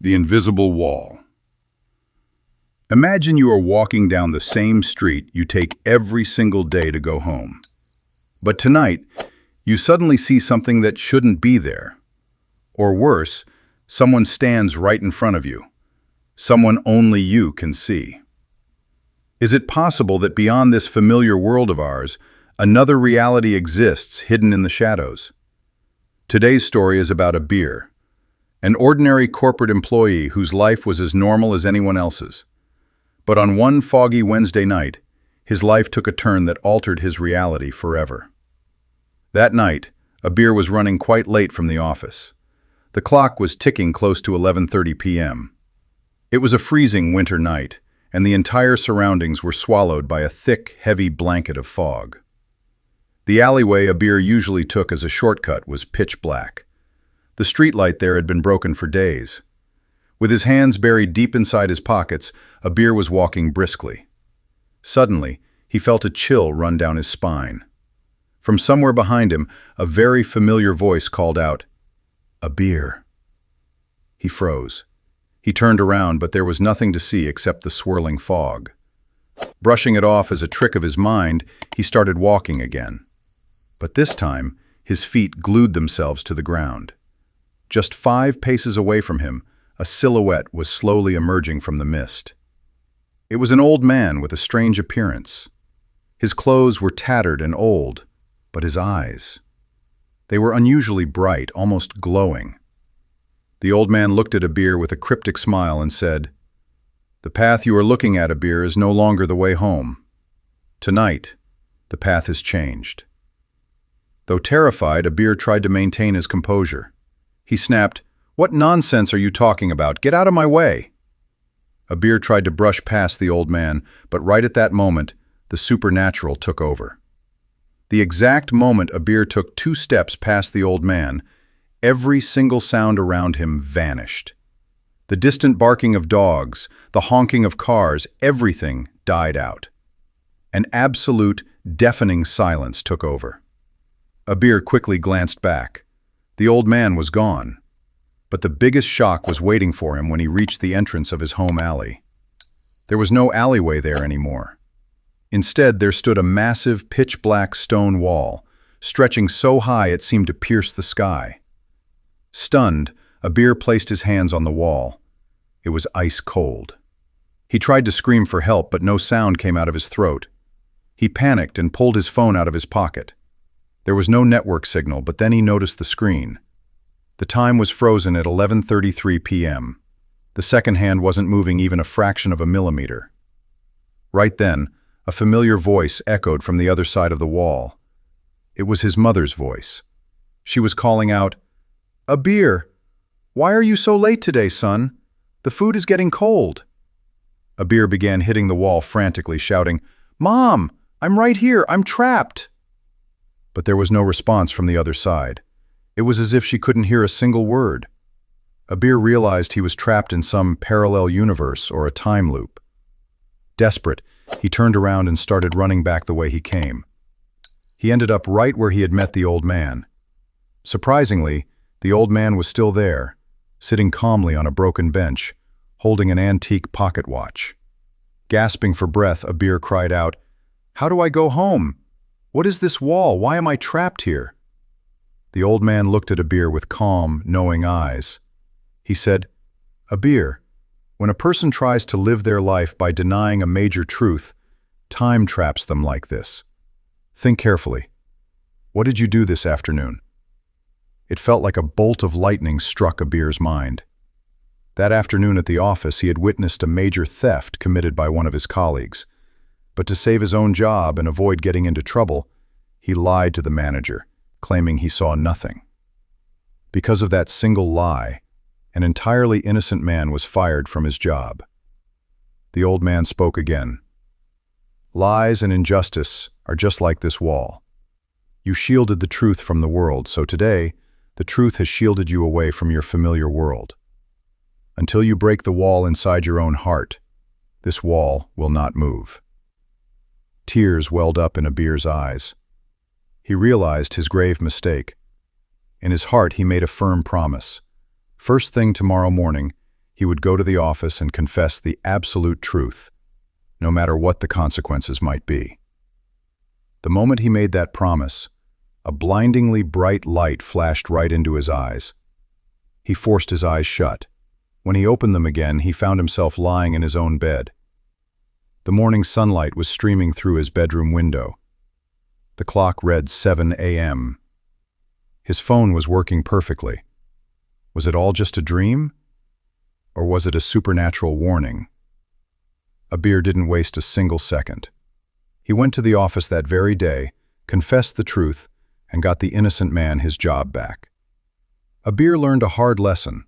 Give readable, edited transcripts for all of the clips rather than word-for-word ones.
The invisible wall. Imagine you are walking down the same street you take every single day to go home. But tonight, you suddenly see something that shouldn't be there. Or worse, someone stands right in front of you. Someone only you can see. Is it possible that beyond this familiar world of ours, another reality exists hidden in the shadows? Today's story is about Abir, an ordinary corporate employee whose life was as normal as anyone else's. But on one foggy Wednesday night, his life took a turn that altered his reality forever. That night, Abir was running quite late from the office. The clock was ticking close to 11:30 p.m. It was a freezing winter night, and the entire surroundings were swallowed by a thick, heavy blanket of fog. The alleyway Abir usually took as a shortcut was pitch black. The streetlight there had been broken for days. With his hands buried deep inside his pockets, Abir was walking briskly. Suddenly, he felt a chill run down his spine. From somewhere behind him, a very familiar voice called out, "Abir." He froze. He turned around, but there was nothing to see except the swirling fog. Brushing it off as a trick of his mind, he started walking again. But this time, his feet glued themselves to the ground. Just 5 paces away from him, a silhouette was slowly emerging from the mist. It was an old man with a strange appearance. His clothes were tattered and old, but his eyes, they were unusually bright, almost glowing. The old man looked at Abir with a cryptic smile and said, "The path you are looking at, Abir, is no longer the way home. Tonight, the path has changed." Though terrified, Abir tried to maintain his composure. He snapped, "What nonsense are you talking about? Get out of my way!" Abir tried to brush past the old man, but right at that moment, the supernatural took over. The exact moment Abir took 2 steps past the old man, every single sound around him vanished. The distant barking of dogs, the honking of cars, everything died out. An absolute, deafening silence took over. Abir quickly glanced back. The old man was gone. But the biggest shock was waiting for him when he reached the entrance of his home alley. There was no alleyway there anymore. Instead, there stood a massive, pitch-black stone wall, stretching so high it seemed to pierce the sky. Stunned, Abir placed his hands on the wall. It was ice cold. He tried to scream for help, but no sound came out of his throat. He panicked and pulled his phone out of his pocket. There was no network signal, but then he noticed the screen. The time was frozen at 11:33 p.m. The second hand wasn't moving even a fraction of a millimeter. Right then, a familiar voice echoed from the other side of the wall. It was his mother's voice. She was calling out, "Abir, why are you so late today, son? The food is getting cold." Abir began hitting the wall frantically, shouting, "Mom, I'm right here, I'm trapped!" But there was no response from the other side. It was as if she couldn't hear a single word. Abir realized he was trapped in some parallel universe or a time loop. Desperate, he turned around and started running back the way he came. He ended up right where he had met the old man. Surprisingly, the old man was still there, sitting calmly on a broken bench, holding an antique pocket watch. Gasping for breath, Abir cried out, "How do I go home? What is this wall? Why am I trapped here?" The old man looked at Abir with calm, knowing eyes. He said, "Abir, when a person tries to live their life by denying a major truth, time traps them like this. Think carefully. What did you do this afternoon?" It felt like a bolt of lightning struck Abir's mind. That afternoon at the office, he had witnessed a major theft committed by one of his colleagues. But to save his own job and avoid getting into trouble, he lied to the manager, claiming he saw nothing. Because of that single lie, an entirely innocent man was fired from his job. The old man spoke again. "Lies and injustice are just like this wall. You shielded the truth from the world, so today, the truth has shielded you away from your familiar world. Until you break the wall inside your own heart, this wall will not move." Tears welled up in Abir's eyes. He realized his grave mistake. In his heart, he made a firm promise. First thing tomorrow morning, he would go to the office and confess the absolute truth, no matter what the consequences might be. The moment he made that promise, a blindingly bright light flashed right into his eyes. He forced his eyes shut. When he opened them again, he found himself lying in his own bed. The morning sunlight was streaming through his bedroom window. The clock read 7 a.m. His phone was working perfectly. Was it all just a dream? Or was it a supernatural warning? Abir didn't waste a single second. He went to the office that very day, confessed the truth, and got the innocent man his job back. Abir learned a hard lesson.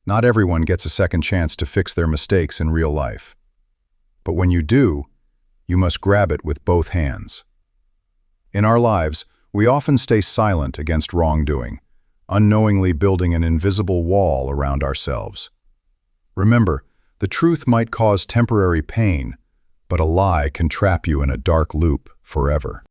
Not everyone gets a second chance to fix their mistakes in real life. But when you do, you must grab it with both hands. In our lives, we often stay silent against wrongdoing, unknowingly building an invisible wall around ourselves. Remember, the truth might cause temporary pain, but a lie can trap you in a dark loop forever.